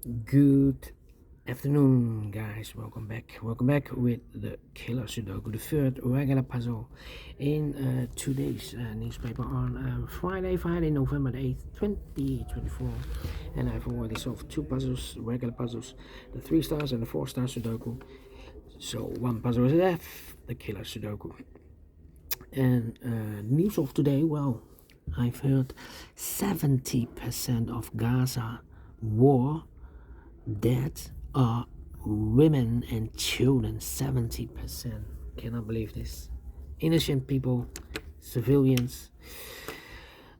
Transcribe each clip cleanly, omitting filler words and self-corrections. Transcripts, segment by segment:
Good afternoon, guys. Welcome back. Welcome back with the Killer Sudoku, the third regular puzzle in today's newspaper on Friday, November the 8th, 2024. And I've already solved two puzzles, regular puzzles, the 3 stars and the 4 star Sudoku. So one puzzle is left, the Killer Sudoku. And news of today, well, I've heard 70% of Gaza war dead are women and children. 70%. Cannot believe this. Innocent people, civilians.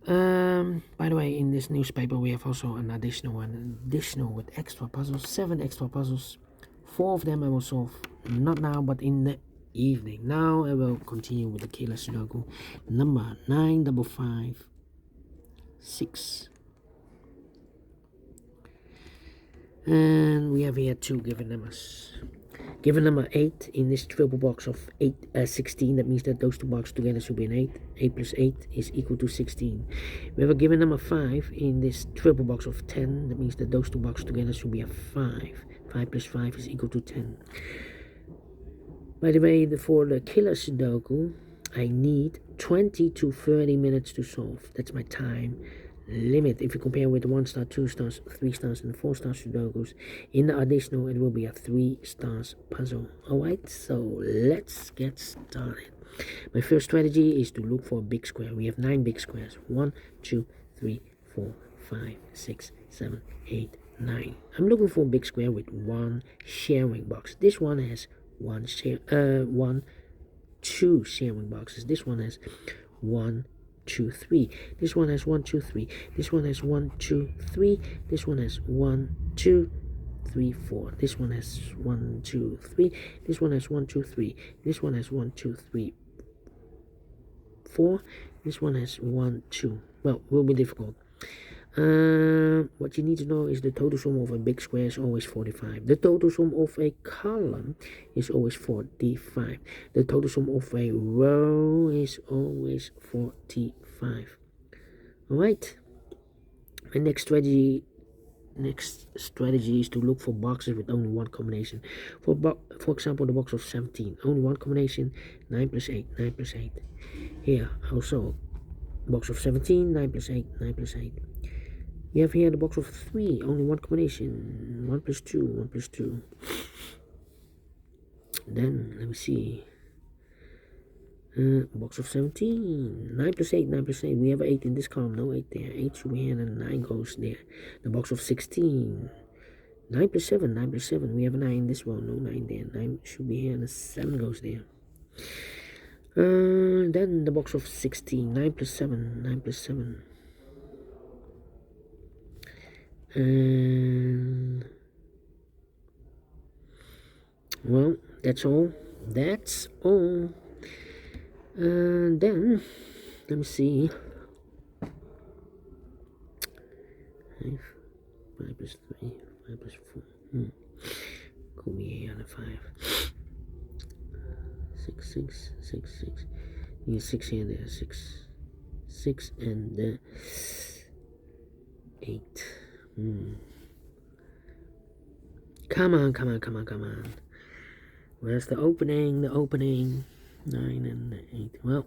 By the way, in this newspaper we have also an additional with extra puzzles, 7 extra puzzles. 4 of them I will solve not now but in the evening. Now I will continue with the Killer Sudoku number 9556. And we have here 2 given numbers. Given number 8 in this triple box of 16, that means that those 2 boxes together should be an 8. 8 plus 8 is equal to 16. We have a given number 5 in this triple box of 10, that means that those 2 boxes together should be a 5. 5 plus 5 is equal to 10. By the way, for the Killer Sudoku, I need 20 to 30 minutes to solve. That's my time limit. If you compare with 1 star, 2 stars, 3 stars, and 4 star Sudokus, in the additional it will be a 3 stars puzzle. Alright, so let's get started. My first strategy is to look for a big square. We have 9 big squares. 1, 2, 3, 4, 5, 6, 7, 8, 9. I'm looking for a big square with 1 sharing box. This one has 2 sharing boxes. This one has 1, 2, 3. This one has 1, 2, 3. This one has 1, 2, 3. This one has 1, 2, 3, 4. This one has 1, 2, 3. This one has 1, 2, 3. This one has 1, 2, 3, 4. This one has 1, 2. Well, will be difficult. What you need to know is the total sum of a big square is always 45. The total sum of a column is always 45. The total sum of a row is always 45. Alright. My next strategy is to look for boxes with only 1 combination. For example, the box of 17, only 1 combination, 9 plus 8, 9 plus 8. Here also box of 17, 9 plus 8, 9 plus 8. We have here the box of 3, only 1 combination, 1 plus 2, 1 plus 2. Then, let me see, box of 17, 9 plus 8, 9 plus 8. We have 8 in this column, no 8 there. 8 should be here and 9 goes there. The box of 16, 9 plus 7, 9 plus 7. We have a 9 in this one, no 9 there. 9 should be here and 7 goes there. Then the box of 16, 9 plus 7, 9 plus 7. And well, that's all. And then let me see. 5 plus 3, 5 plus 4. Could be here on a 5. 6, 6, 6, 6. You need 6 here and there. 6, 6 and 8. Come on. Where's the opening? 9 and 8. Well,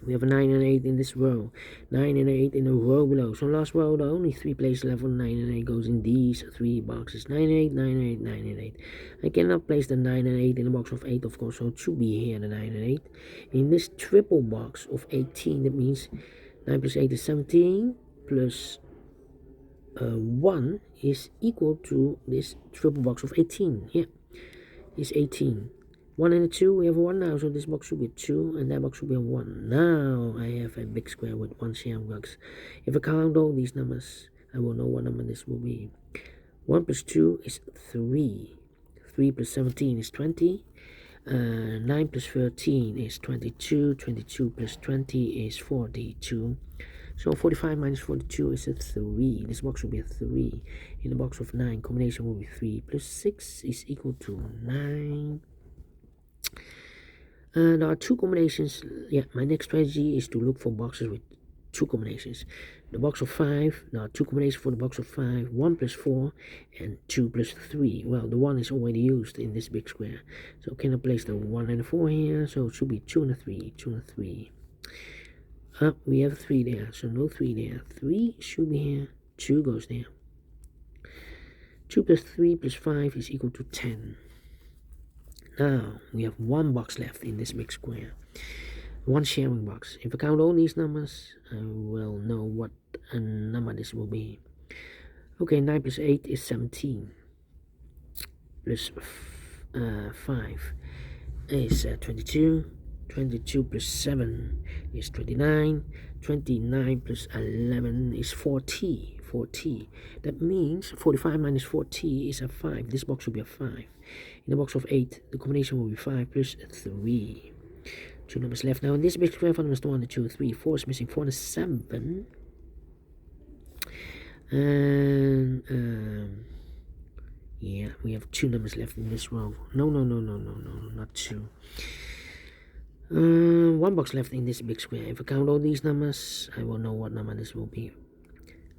we have a 9 and 8 in this row. 9 and 8 in the row below. So last row, the only 3 places left for 9 and 8 goes in these 3 boxes. 9 and 8, 9 and 8, 9 and 8. I cannot place the 9 and 8 in the box of 8, of course, so it should be here, the 9 and 8. In this triple box of 18, that means 9 plus 8 is 17, plus 1 is equal to this triple box of 18. Yeah, it's 18. 1 and a 2, we have a 1 now, so this box should be a 2, and that box should be a 1. Now I have a big square with 1 sharing box. If I count all these numbers, I will know what number this will be. 1 plus 2 is 3. 3 plus 17 is 20. 9 plus 13 is 22. 22 plus 20 is 42. So 45 minus 42 is a 3. This box will be a 3. In the box of 9, combination will be 3 plus 6 is equal to 9. There are 2 combinations. Yeah, my next strategy is to look for boxes with 2 combinations. the box of 5. Now 2 combinations for the box of 5. 1 plus 4 and 2 plus 3. Well, the 1 is already used in this big square. So can I place the 1 and the 4 here? So it should be 2 and a 3. 2 and a 3. We have 3 there. So no 3 there. 3 should be here. 2 goes there. 2 plus 3 plus 5 is equal to 10. Now we have 1 box left in this big square. 1 sharing box. If I count all these numbers, I will know what a number this will be. Okay, 9 plus 8 is 17. Plus 5 is 22. 22 plus 7 is 29. 29 plus 11 is 40. 40. That means 45 minus 40 is a 5. This box will be a 5. In the box of 8, the combination will be 5 plus 3. 2 numbers left. Now in this big square, 4 numbers 1 and 2, 3, 4 is missing. 4 and 7. And yeah, we have 2 numbers left in this row. No, not 2. 1 box left in this big square. If I count all these numbers, I will know what number this will be.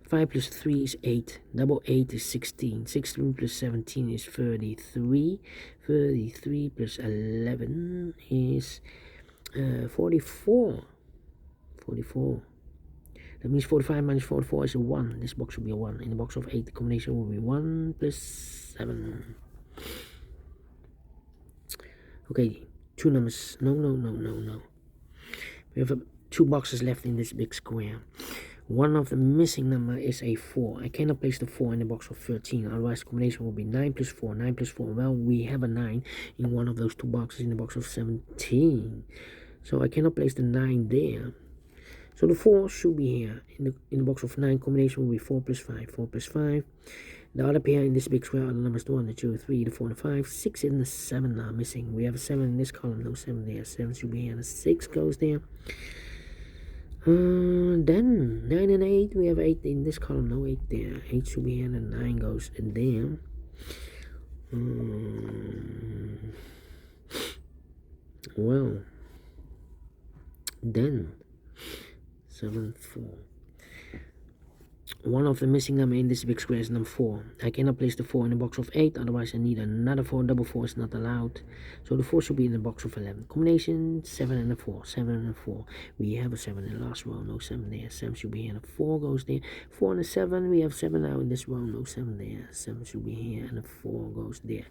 5 plus 3 is 8. Double 8 is 16. 16 plus 17 is 33. 33 plus 11 is 44. 44. That means 45 minus 44 is a 1. This box will be a 1. In the box of 8, the combination will be 1 plus 7. Okay, 2 numbers. No. We have 2 boxes left in this big square. One of the missing number is a 4. I cannot place the 4 in the box of 13. Otherwise, the combination will be 9 plus 4. 9 plus 4. Well, we have a 9 in one of those 2 boxes in the box of 17. So I cannot place the 9 there. So the 4 should be here. In the box of 9, combination will be 4 plus 5. 4 plus 5. The other pair in this big square are the numbers 1, the 2, 3, the 4, and the 5. 6 and the 7 are missing. We have a 7 in this column. No 7 there. 7 should be here. The 6 goes there. Then 9 and 8. We have 8 in this column. No 8 there. 8 should be here. And 9 goes in there. Well, then 7, 4. One of the missing number in this big square is number 4. I cannot place the 4 in the box of 8, otherwise I need another 4. Double 4 is not allowed. So the 4 should be in the box of 11. Combination 7 and a 4. 7 and a 4. We have a 7 in the last row. No 7 there. 7 should be here. And a 4 goes there. 4 and a 7. We have 7 now in this row. No 7 there. 7 should be here. And a 4 goes there.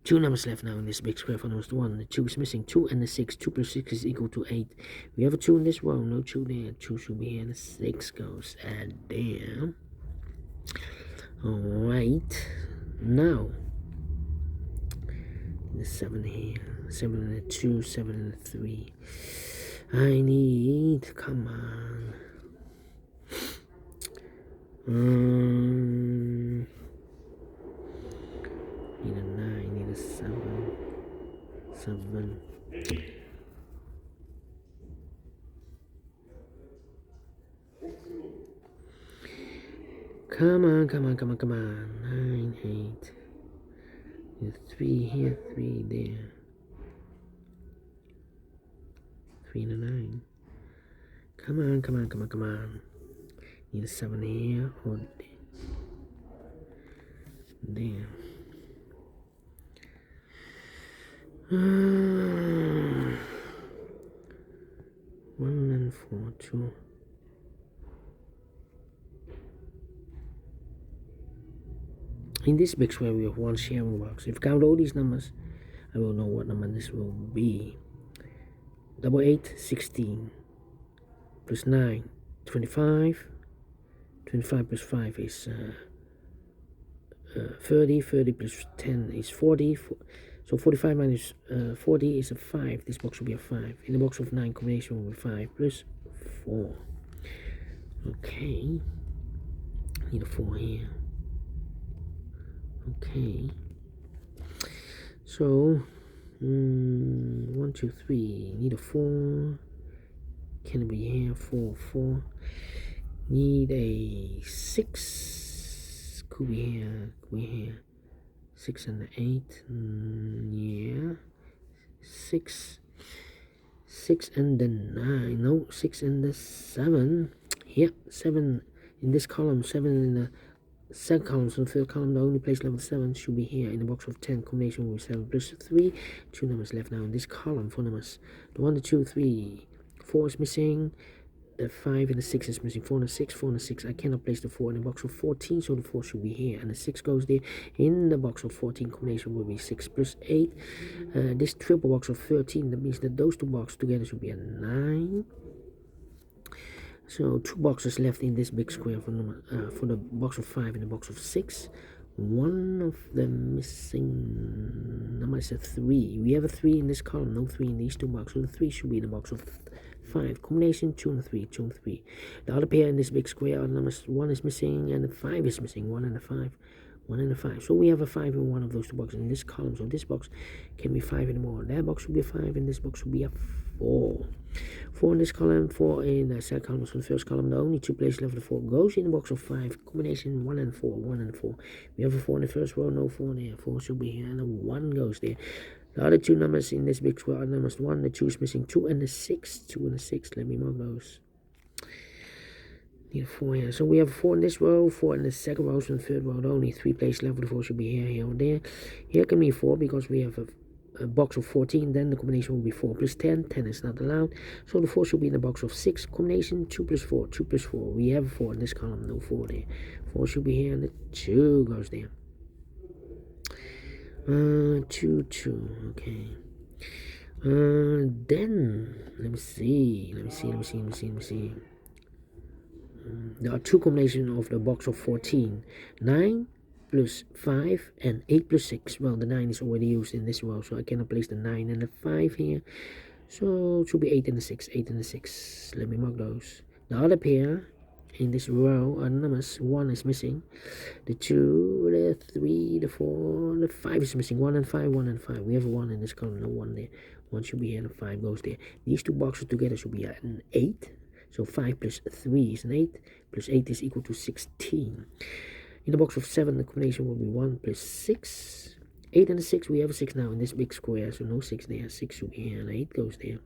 2 numbers left now in this big square. For numbers 1, the 2 is missing. 2 and the 6. 2 plus 6 is equal to 8. We have a 2 in this row. No 2 there. 2 should be here. And the 6 goes there. Alright. Now, the 7 here. 7 and a 2. 7 and a 3. I need. Come on. Need a 9, need a 7. 7. Come on. 9, 8. Need a 3 here, 3 there. 3 and a 9. Come on. Need a 7 here or there. 1 and 4, 2. In this big square we have 1 sharing box. If I count all these numbers, I will know what number this will be. Double 8, 16. Plus 9, 25. 25 plus 5 is 30. 30 plus 10 is 40. So 45 minus 40 is a 5. This box will be a 5. In the box of 9, combination will be 5 plus 4. Okay. Need a 4 here. Okay. So 1, 2, 3. Need a 4. Can it be here? 4, 4. Need a 6. Could be here. 6 and the 8. Yeah. 6 and the 9. No, 6 and the 7. here, 7 in this column, 7 in the second column, so the third column, the only place level 7 should be here in the box of 10, combination with 7 plus 3, 2 numbers left now in this column, 4 numbers, the 1, the 2, 3, 4 is missing, the 5 and the 6 is missing, 4 and the 6, 4 and the 6, I cannot place the 4 in the box of 14, so the 4 should be here, and the 6 goes there, in the box of 14, combination will be 6 plus 8, this triple box of 13, that means that those two boxes together should be a 9, so 2 boxes left in this big square for the box of 5 and the box of 6. One of them missing number is a 3. We have a 3 in this column, no 3 in these two boxes. So the 3 should be in the box of 5. Combination 2 and 3, 2 and 3. The other pair in this big square are numbers 1 is missing and the 5 is missing. 1 and a 5. 1 and a 5. So we have a 5 in one of those two boxes in this column. So this box can be 5 anymore. That box should be a 5 and this box should be a 4. 4 in this column, 4 in the second column. So the first column, the only two places left of the 4 goes in the box of 5. Combination 1 and 4, 1 and 4. We have a 4 in the first row, no 4 there. 4 should be here and a 1 goes there. The other two numbers in this big square are numbers 1, the 2 is missing, 2 and the 6. 2 and the 6, let me mark those. Need a 4 here. So we have 4 in this row, 4 in the second row, so in the third row, the only 3 places left of the 4 should be here, here, or there. Here can be 4 because we have a box of 14, then the combination will be 4 plus 10. 10 is not allowed. So the 4 should be in the box of 6. Combination 2 plus 4, 2 plus 4. We have 4 in this column, no 4 there. 4 should be here and the 2 goes there. 2, 2, okay. Then, let me see. There are two combinations of the box of 14. 9 plus 5 and 8 plus 6. Well, the 9 is already used in this row, so I cannot place the 9 and the 5 here. So it should be 8 and the 6. 8 and the 6. Let me mark those. The other pair in this row are numbers. 1 is missing. The 2, the 3, the 4, the 5 is missing. 1 and 5, 1 and 5. We have a 1 in this column, no 1 there. 1 should be here and the 5 goes there. These two boxes together should be an 8. So 5 plus 3 is an 8, plus 8 is equal to 16. In the box of 7, the combination will be 1 plus 6. 8 and a 6, we have a 6 now in this big square, so no 6 there. 6 should be here, and 8 goes there.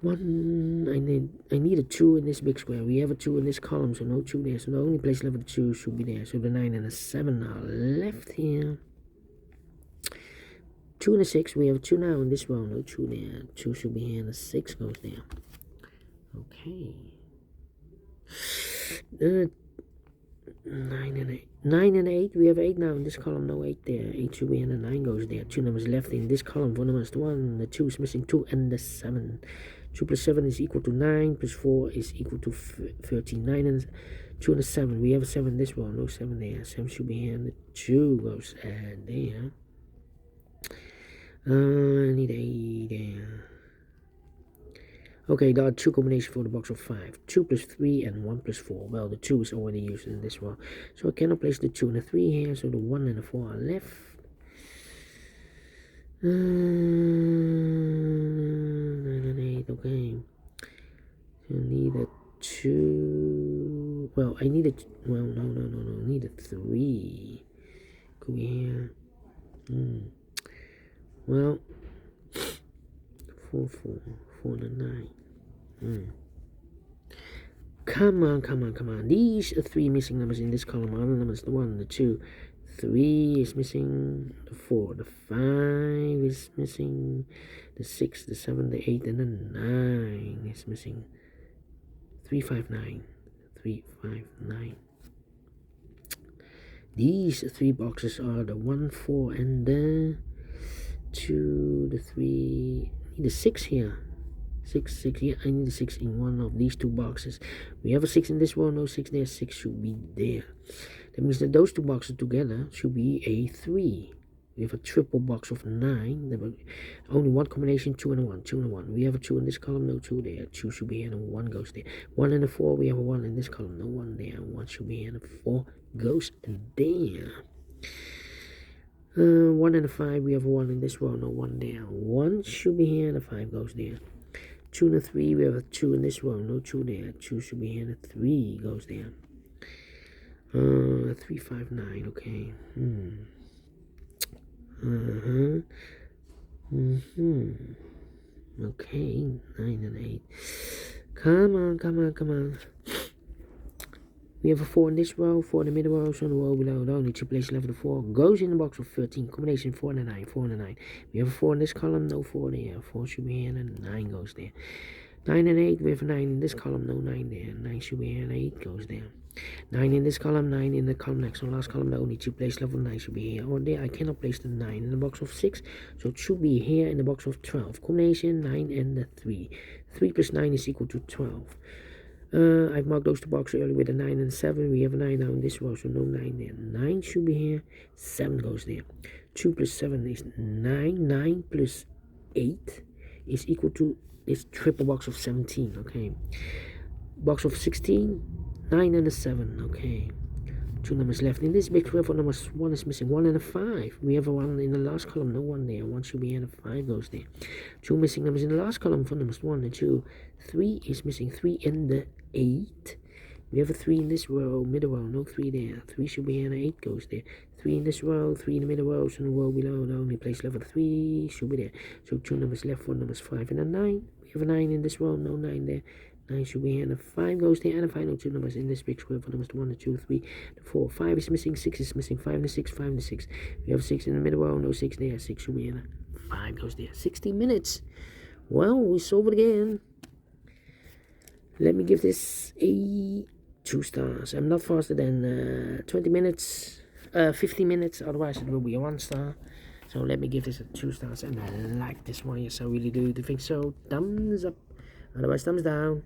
1, I need a 2 in this big square. We have a 2 in this column, so no 2 there. So the only place left of the 2 should be there. So the 9 and a 7 are left here. 2 and a 6, we have a 2 now in this row, no 2 there. 2 should be here, and a 6 goes there. Okay. 9 and 8. 9 and 8. We have 8 now in this column. No 8 there. 8 should be and the 9 goes there. 2 numbers left in this column. 4 numbers 1. The 2 is missing 2 and the 7. 2 plus 7 is equal to 9. Plus 4 is equal to 13. 9 and 2 and the 7. We have a 7 in this one. No 7 there. 7 should be here and the 2 goes there. I need 8 there. Okay, there are two combinations for the box of 5. 2 plus 3 and 1 plus 4. Well, the 2 is already used in this one. So I cannot place the 2 and the 3 here. So the 1 and the 4 are left. 9 and 8, okay. So I need a 2. Well, I need a... Well, no. I need a 3. Could be here. Well, 4 and 9. Come on. These are 3 missing numbers in this column. Are the numbers the 1, the 2, 3 is missing, the 4, the 5 is missing, the 6, the 7, the 8, and the 9 is missing. 3, 5, 9. 3, 5, 9. These 3 boxes are the 1, 4, and the 2, the 3. I need a 6 here. 6, yeah, I need a 6 in one of these 2 boxes. We have a 6 in this one, no 6 there, 6 should be there. That means that those 2 boxes together should be a 3. We have a triple box of 9. Only one combination, 2 and a 1, 2 and a 1. We have a 2 in this column, no 2 there. 2 should be here, and a 1 goes there. 1 and a 4, we have a 1 in this column, no 1 there. 1 should be here, and a 4 goes there. 1 and a 5, we have a 1 in this row, no 1 there. 1 should be here, and a 5 goes there. 2 and a 3, we have a 2 in this row, no 2 there. 2 should be here, and a 3 goes there. 3, 5, 9, okay. Okay, 9 and 8. Come on, come on, come on. We have a 4 in this row, 4 in the middle row, so on the row below, the only 2 places left of the 4 goes in the box of 13, combination 4 and a 9, 4 and a 9. We have a 4 in this column, no 4 there, 4 should be here, and a 9 goes there. 9 and 8, we have a 9 in this column, no 9 there, 9 should be here, and 8 goes there. 9 in this column, 9 in the column next, so last column, the only 2 places left of 9 should be here or there. I cannot place the 9 in the box of 6, so it should be here in the box of 12. Combination 9 and the 3. 3 plus 9 is equal to 12. I've marked those two boxes earlier with a 9 and 7. We have a 9 now in this row, so no 9 there. 9 should be here. 7 goes there. 2 plus 7 is 9. 9 plus 8 is equal to this triple box of 17. Okay. Box of 16. 9 and a 7. Okay. 2 numbers left. In this big 12, number 1 is missing. 1 and a 5. We have a 1 in the last column. No 1 there. 1 should be here and a 5 goes there. 2 missing numbers in the last column for numbers 1 and 2. 3 is missing. 3 and the 8. We have a 3 in this row, middle row, no 3 there. 3 should be here and 8 goes there. 3 in this row, 3 in the middle row, so in the row below, the only place left of 3 should be there. So 2 numbers left, 4 numbers 5 and a 9. We have a 9 in this row, no 9 there. 9 should be here and a 5 goes there. And the final 2 numbers in this big square for numbers 1 and 2, 3, 4. 5 is missing, 6 is missing, 5 and a 6, 5 and a 6. We have 6 in the middle row, no 6 there. 6 should be here and a 5 goes there. 60 minutes. Well, we solve it again. Let me give this a 2 stars. I'm not faster than 20 minutes, 15 minutes, otherwise it will be a 1 star. So let me give this a 2 stars, and I like this one, yes I really do think so. Thumbs up, otherwise thumbs down.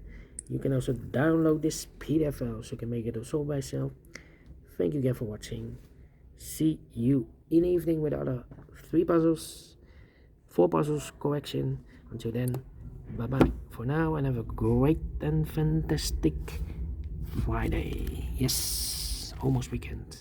You can also download this PDF file so you can make it solve by yourself. Thank you again for watching. See you in the evening with other 3 puzzles, 4 puzzles correction. Until then, bye bye for now, and have a great and fantastic Friday. Yes, almost weekend.